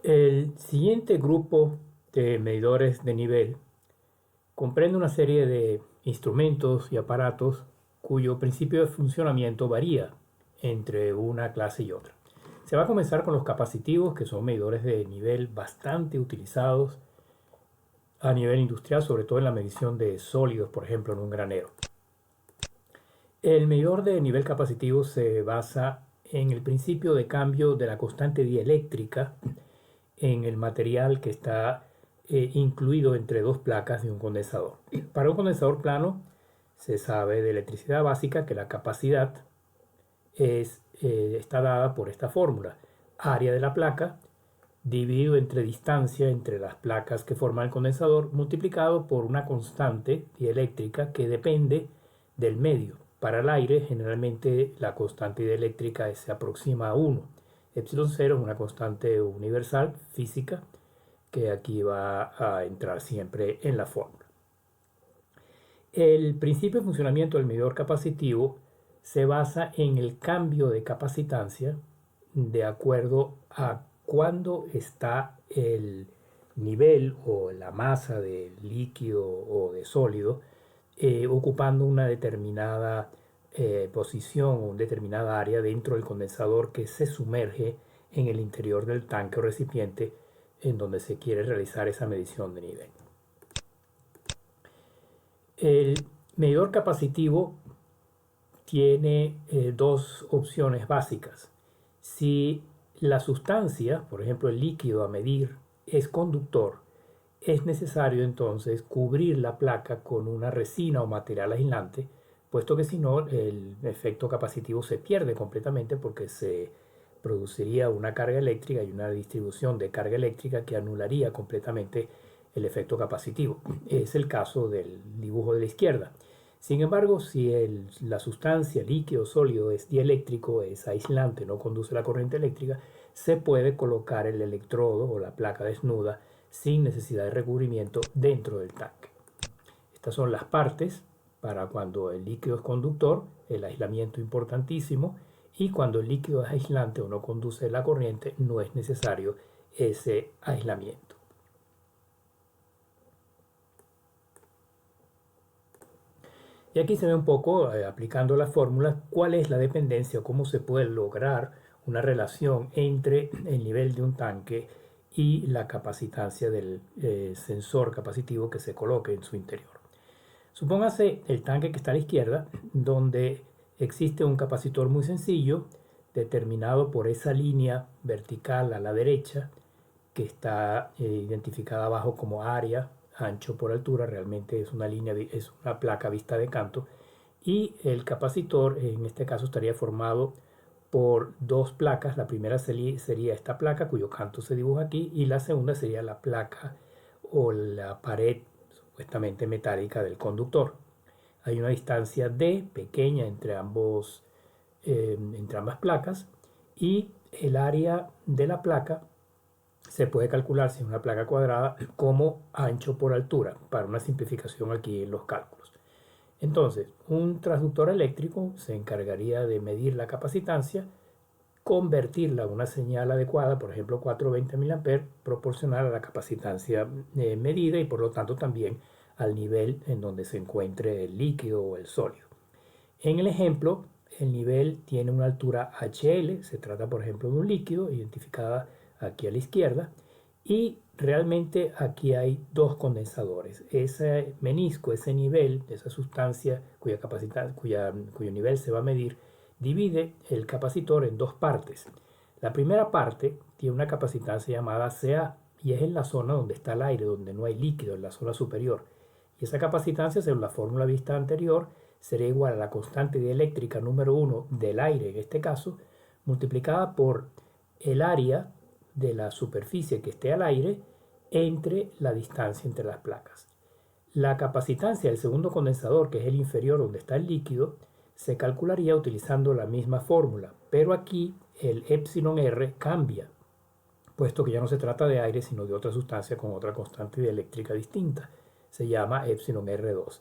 El siguiente grupo de medidores de nivel comprende una serie de instrumentos y aparatos cuyo principio de funcionamiento varía entre una clase y otra. Se va a comenzar con los capacitivos, que son medidores de nivel bastante utilizados a nivel industrial, sobre todo en la medición de sólidos, por ejemplo, en un granero. El medidor de nivel capacitivo se basa en el principio de cambio de la constante dieléctrica en el material que está incluido entre dos placas de un condensador. Para un condensador plano se sabe de electricidad básica que la capacidad está dada por esta fórmula: área de la placa dividido entre distancia entre las placas que forman el condensador, multiplicado por una constante dieléctrica que depende del medio. Para el aire, generalmente la constante dieléctrica se aproxima a 1. Epsilon 0 es una constante universal física que aquí va a entrar siempre en la fórmula. El principio de funcionamiento del medidor capacitivo se basa en el cambio de capacitancia de acuerdo a cuándo está el nivel o la masa de líquido o de sólido ocupando una determinada posición o una determinada área dentro del condensador que se sumerge en el interior del tanque o recipiente en donde se quiere realizar esa medición de nivel. El medidor capacitivo tiene dos opciones básicas. Si la sustancia, por ejemplo el líquido a medir, es conductor, es necesario entonces cubrir la placa con una resina o material aislante, puesto que si no el efecto capacitivo se pierde completamente porque se produciría una carga eléctrica y una distribución de carga eléctrica que anularía completamente el efecto capacitivo. Es el caso del dibujo de la izquierda. Sin embargo, si la sustancia líquido sólido es dieléctrico, es aislante, no conduce la corriente eléctrica, se puede colocar el electrodo o la placa desnuda sin necesidad de recubrimiento dentro del tanque. Estas son las partes para cuando el líquido es conductor, el aislamiento importantísimo, y cuando el líquido es aislante o no conduce la corriente, no es necesario ese aislamiento. Y aquí se ve un poco, aplicando las fórmulas, cuál es la dependencia o cómo se puede lograr una relación entre el nivel de un tanque y la capacitancia del sensor capacitivo que se coloque en su interior. Supóngase el tanque que está a la izquierda, donde existe un capacitor muy sencillo, determinado por esa línea vertical a la derecha, que está identificada abajo como área, ancho por altura, realmente es una línea, es una placa vista de canto, y el capacitor en este caso estaría formado por dos placas. La primera sería esta placa cuyo canto se dibuja aquí, y la segunda sería la placa o la pared supuestamente metálica del conductor. Hay una distancia D pequeña entre ambas placas, y el área de la placa se puede calcular, si es una placa cuadrada, como ancho por altura, para una simplificación aquí en los cálculos. Entonces, un transductor eléctrico se encargaría de medir la capacitancia, convertirla a una señal adecuada, por ejemplo 420 mA, proporcional a la capacitancia medida y por lo tanto también al nivel en donde se encuentre el líquido o el sólido. En el ejemplo, el nivel tiene una altura HL, se trata por ejemplo de un líquido identificada aquí a la izquierda, y realmente aquí hay dos condensadores. Ese menisco, ese nivel de esa sustancia cuyo nivel se va a medir, divide el capacitor en dos partes. La primera parte tiene una capacitancia llamada CA, y es en la zona donde está el aire, donde no hay líquido, en la zona superior. Y esa capacitancia, según la fórmula vista anterior, será igual a la constante dieléctrica número 1 del aire, en este caso, multiplicada por el área de la superficie que esté al aire entre la distancia entre las placas. La capacitancia del segundo condensador, que es el inferior donde está el líquido, se calcularía utilizando la misma fórmula, pero aquí el epsilon R cambia, puesto que ya no se trata de aire, sino de otra sustancia con otra constante dieléctrica distinta. Se llama epsilon R2.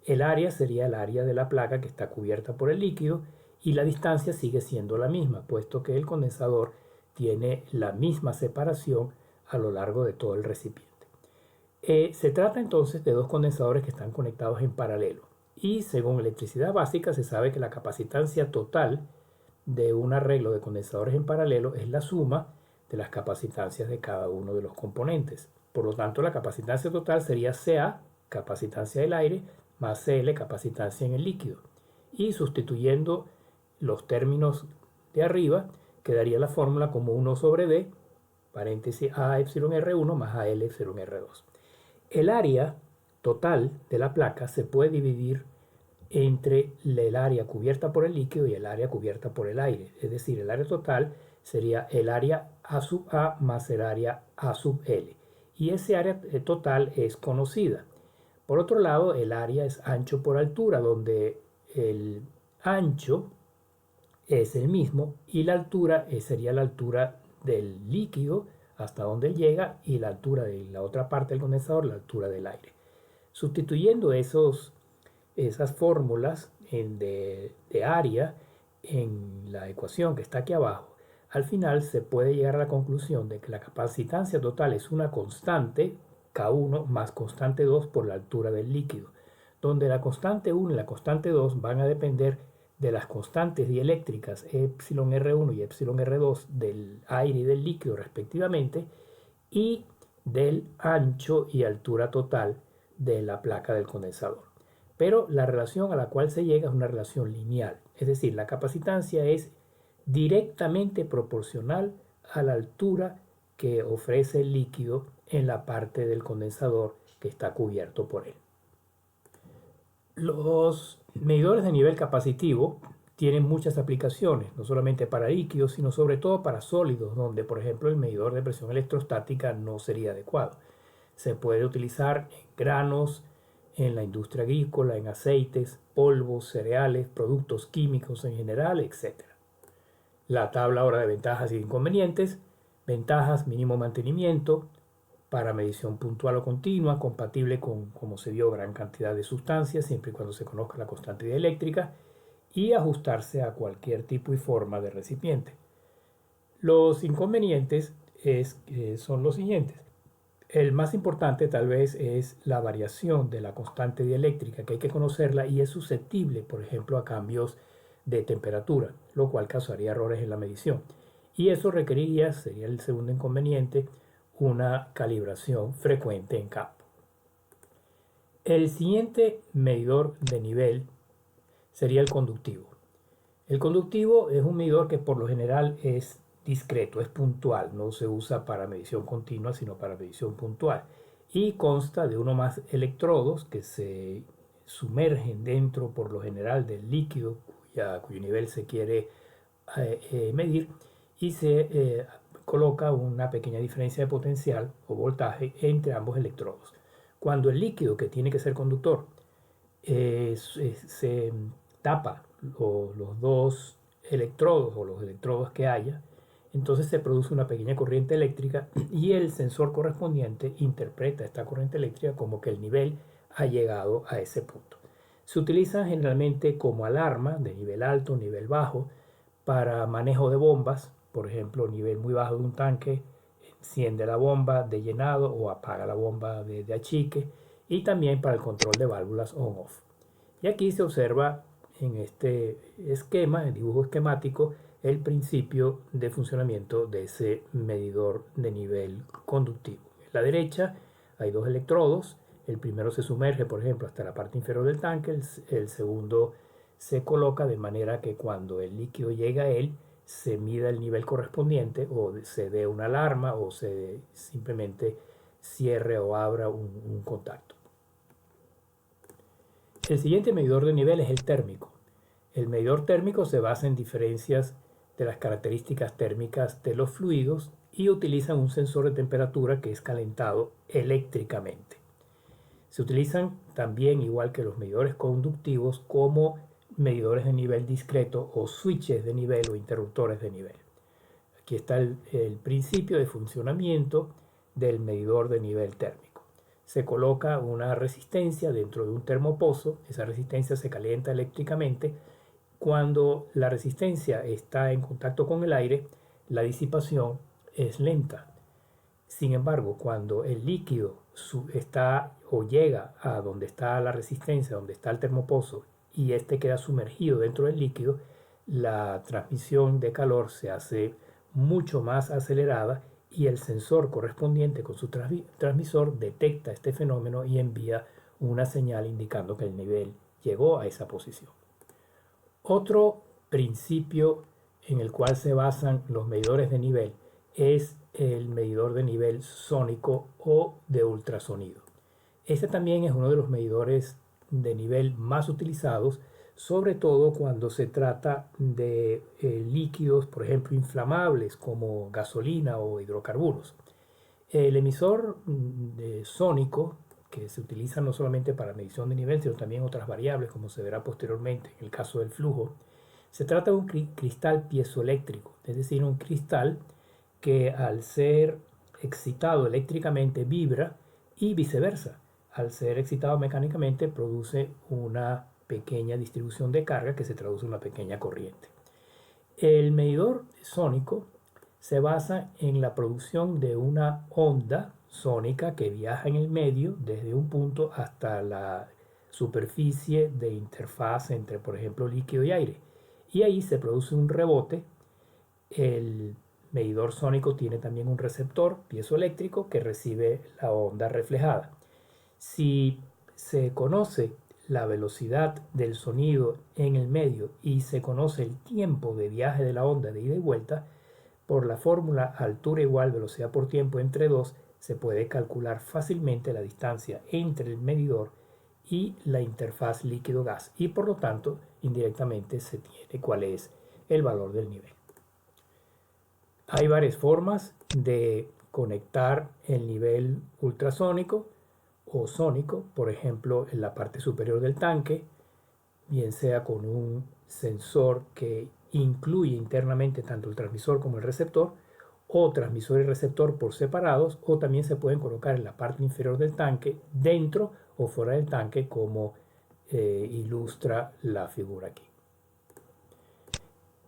El área sería el área de la placa que está cubierta por el líquido, y la distancia sigue siendo la misma, puesto que el condensador tiene la misma separación a lo largo de todo el recipiente. Se trata entonces de dos condensadores que están conectados en paralelo y según electricidad básica se sabe que la capacitancia total de un arreglo de condensadores en paralelo es la suma de las capacitancias de cada uno de los componentes. Por lo tanto, la capacitancia total sería Ca, capacitancia del aire, más Cl, capacitancia en el líquido. Y sustituyendo los términos de arriba, quedaría la fórmula como 1 sobre D, paréntesis A epsilon R1 más AL epsilon R2. El área total de la placa se puede dividir entre el área cubierta por el líquido y el área cubierta por el aire. Es decir, el área total sería el área A sub A más el área A sub L. Y ese área total es conocida. Por otro lado, el área es ancho por altura, donde el ancho es el mismo y la altura sería la altura del líquido hasta donde llega y la altura de la otra parte del condensador, la altura del aire. Sustituyendo esas fórmulas de área en la ecuación que está aquí abajo, al final se puede llegar a la conclusión de que la capacitancia total es una constante K1 más constante 2 por la altura del líquido, donde la constante 1 y la constante 2 van a depender de las constantes dieléctricas epsilon R1 y epsilon R2 del aire y del líquido respectivamente y del ancho y altura total de la placa del condensador. Pero la relación a la cual se llega es una relación lineal, es decir, la capacitancia es directamente proporcional a la altura que ofrece el líquido en la parte del condensador que está cubierto por él. Los medidores de nivel capacitivo tienen muchas aplicaciones, no solamente para líquidos, sino sobre todo para sólidos, donde por ejemplo el medidor de presión electrostática no sería adecuado. Se puede utilizar en granos, en la industria agrícola, en aceites, polvos, cereales, productos químicos en general, etc. La tabla ahora de ventajas y inconvenientes. Ventajas: mínimo mantenimiento, para medición puntual o continua, compatible con, como se vio, gran cantidad de sustancias, siempre y cuando se conozca la constante dieléctrica, y ajustarse a cualquier tipo y forma de recipiente. Los inconvenientes son los siguientes. El más importante tal vez es la variación de la constante dieléctrica, que hay que conocerla y es susceptible, por ejemplo, a cambios de temperatura, lo cual causaría errores en la medición. Y eso requeriría, sería el segundo inconveniente, una calibración frecuente en campo. El siguiente medidor de nivel sería el conductivo. El conductivo es un medidor que por lo general es discreto, es puntual, no se usa para medición continua, sino para medición puntual. Y consta de uno más electrodos que se sumergen dentro, por lo general, del líquido cuyo nivel se quiere medir y se coloca una pequeña diferencia de potencial o voltaje entre ambos electrodos. Cuando el líquido, que tiene que ser conductor, se tapa los dos electrodos o los electrodos que haya, entonces se produce una pequeña corriente eléctrica y el sensor correspondiente interpreta esta corriente eléctrica como que el nivel ha llegado a ese punto. Se utiliza generalmente como alarma de nivel alto, nivel bajo, para manejo de bombas. Por ejemplo, nivel muy bajo de un tanque, enciende la bomba de llenado o apaga la bomba de achique, y también para el control de válvulas on-off. Y aquí se observa en este esquema, el dibujo esquemático, el principio de funcionamiento de ese medidor de nivel conductivo. En la derecha hay dos electrodos, el primero se sumerge, por ejemplo, hasta la parte inferior del tanque, el segundo se coloca de manera que cuando el líquido llega a él, se mida el nivel correspondiente o se dé una alarma o se simplemente cierre o abra un contacto. El siguiente medidor de nivel es el térmico. El medidor térmico se basa en diferencias de las características térmicas de los fluidos y utiliza un sensor de temperatura que es calentado eléctricamente. Se utilizan también, igual que los medidores conductivos, como medidores de nivel discreto o switches de nivel o interruptores de nivel. Aquí está el principio de funcionamiento del medidor de nivel térmico. Se coloca una resistencia dentro de un termopozo, esa resistencia se calienta eléctricamente. Cuando la resistencia está en contacto con el aire, la disipación es lenta. Sin embargo, cuando el líquido está o llega a donde está la resistencia, donde está el termopozo, y este queda sumergido dentro del líquido, la transmisión de calor se hace mucho más acelerada y el sensor correspondiente con su transmisor detecta este fenómeno y envía una señal indicando que el nivel llegó a esa posición. Otro principio en el cual se basan los medidores de nivel es el medidor de nivel sónico o de ultrasonido. Este también es uno de los medidores de nivel más utilizados, sobre todo cuando se trata de líquidos, por ejemplo, inflamables como gasolina o hidrocarburos. El emisor sónico, que se utiliza no solamente para medición de nivel, sino también otras variables, como se verá posteriormente en el caso del flujo, se trata de un cristal piezoeléctrico, es decir, un cristal que al ser excitado eléctricamente vibra y viceversa. Al ser excitado mecánicamente produce una pequeña distribución de carga que se traduce en una pequeña corriente. El medidor sónico se basa en la producción de una onda sónica que viaja en el medio desde un punto hasta la superficie de interfaz entre, por ejemplo, líquido y aire. Y ahí se produce un rebote. El medidor sónico tiene también un receptor piezoeléctrico que recibe la onda reflejada. Si se conoce la velocidad del sonido en el medio y se conoce el tiempo de viaje de la onda de ida y vuelta, por la fórmula altura igual velocidad por tiempo entre 2, se puede calcular fácilmente la distancia entre el medidor y la interfaz líquido-gas y por lo tanto indirectamente se tiene cuál es el valor del nivel. Hay varias formas de conectar el nivel ultrasónico o sónico, por ejemplo, en la parte superior del tanque, bien sea con un sensor que incluye internamente tanto el transmisor como el receptor, o transmisor y receptor por separados, o también se pueden colocar en la parte inferior del tanque, dentro o fuera del tanque, como ilustra la figura aquí.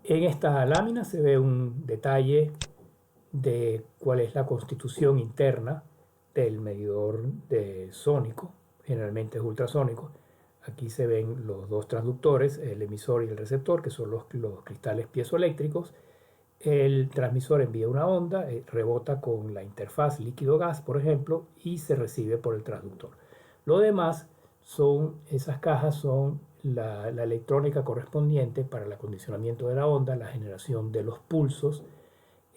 En esta lámina se ve un detalle de cuál es la constitución interna del medidor sónico, generalmente es ultrasónico. Aquí se ven los dos transductores, el emisor y el receptor, que son los cristales piezoeléctricos. El transmisor envía una onda, rebota con la interfaz líquido-gas, por ejemplo, y se recibe por el transductor. Lo demás esas cajas son la electrónica correspondiente para el acondicionamiento de la onda, la generación de los pulsos,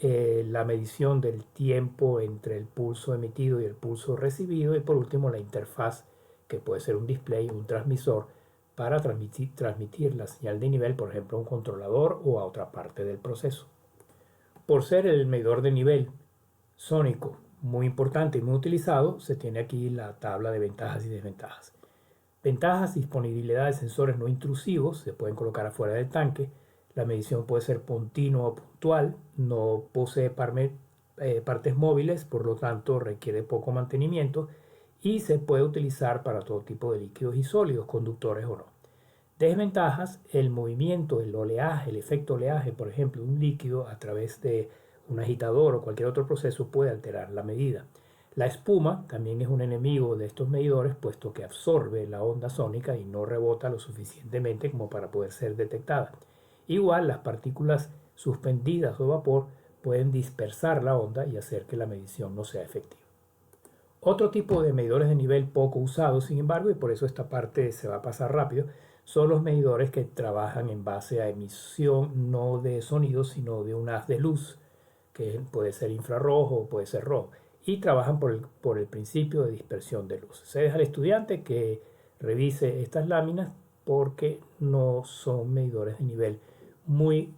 la medición del tiempo entre el pulso emitido y el pulso recibido, y por último la interfaz, que puede ser un display, un transmisor, para transmitir la señal de nivel, por ejemplo, a un controlador o a otra parte del proceso. Por ser el medidor de nivel sónico muy importante y muy utilizado, se tiene aquí la tabla de ventajas y desventajas. Ventajas: disponibilidad de sensores no intrusivos, se pueden colocar afuera del tanque. La medición puede ser continua o puntual, no posee partes móviles, por lo tanto requiere poco mantenimiento y se puede utilizar para todo tipo de líquidos y sólidos, conductores o no. Desventajas: el movimiento, el oleaje, el efecto oleaje, por ejemplo, de un líquido a través de un agitador o cualquier otro proceso puede alterar la medida. La espuma también es un enemigo de estos medidores, puesto que absorbe la onda sónica y no rebota lo suficientemente como para poder ser detectada. Igual, las partículas suspendidas o vapor pueden dispersar la onda y hacer que la medición no sea efectiva. Otro tipo de medidores de nivel poco usados, sin embargo, y por eso esta parte se va a pasar rápido, son los medidores que trabajan en base a emisión no de sonido, sino de un haz de luz, que puede ser infrarrojo o puede ser rojo, y trabajan por el principio de dispersión de luz. Se deja al estudiante que revise estas láminas porque no son medidores de nivel muy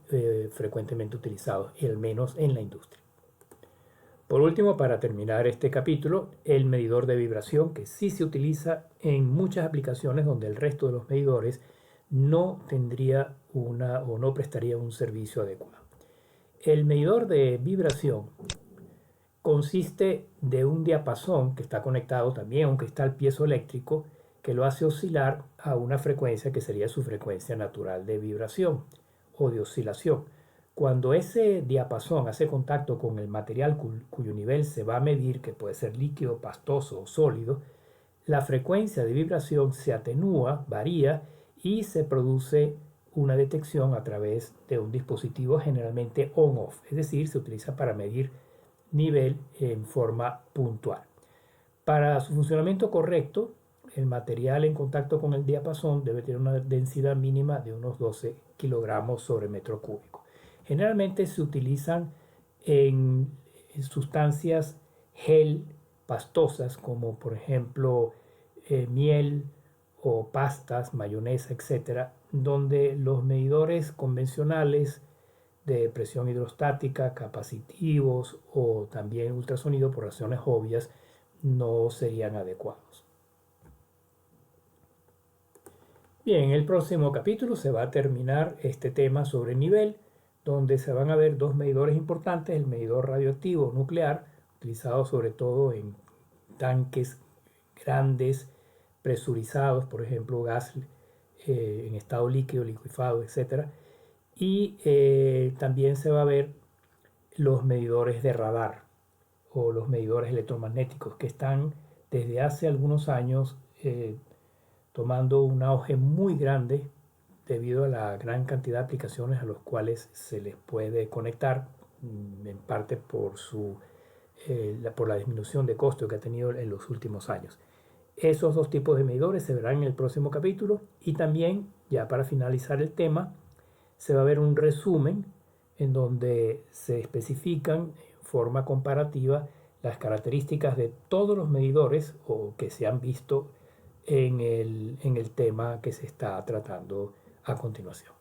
frecuentemente utilizados, y al menos en la industria. Por último, para terminar este capítulo, el medidor de vibración, que sí se utiliza en muchas aplicaciones donde el resto de los medidores no tendría o no prestaría un servicio adecuado. El medidor de vibración consiste de un diapasón que está conectado también a un cristal piezoeléctrico que lo hace oscilar a una frecuencia que sería su frecuencia natural de vibración o de oscilación. Cuando ese diapasón hace contacto con el material cuyo nivel se va a medir, que puede ser líquido, pastoso o sólido, la frecuencia de vibración se atenúa, varía y se produce una detección a través de un dispositivo generalmente on-off, es decir, se utiliza para medir nivel en forma puntual. Para su funcionamiento correcto, el material en contacto con el diapasón debe tener una densidad mínima de unos 12 kilogramos sobre metro cúbico. Generalmente se utilizan en sustancias gel pastosas como por ejemplo miel o pastas, mayonesa, etcétera, donde los medidores convencionales de presión hidrostática, capacitivos o también ultrasonido por razones obvias no serían adecuados. Bien, en el próximo capítulo se va a terminar este tema sobre nivel, donde se van a ver dos medidores importantes, el medidor radioactivo nuclear, utilizado sobre todo en tanques grandes, presurizados, por ejemplo, gas en estado líquido, licuefado, etc. Y también se va a ver los medidores de radar o los medidores electromagnéticos que están desde hace algunos años tomando un auge muy grande debido a la gran cantidad de aplicaciones a los cuales se les puede conectar, en parte por la disminución de costo que ha tenido en los últimos años. Esos dos tipos de medidores se verán en el próximo capítulo y también, ya para finalizar el tema, se va a ver un resumen en donde se especifican en forma comparativa las características de todos los medidores o que se han visto en el tema que se está tratando a continuación.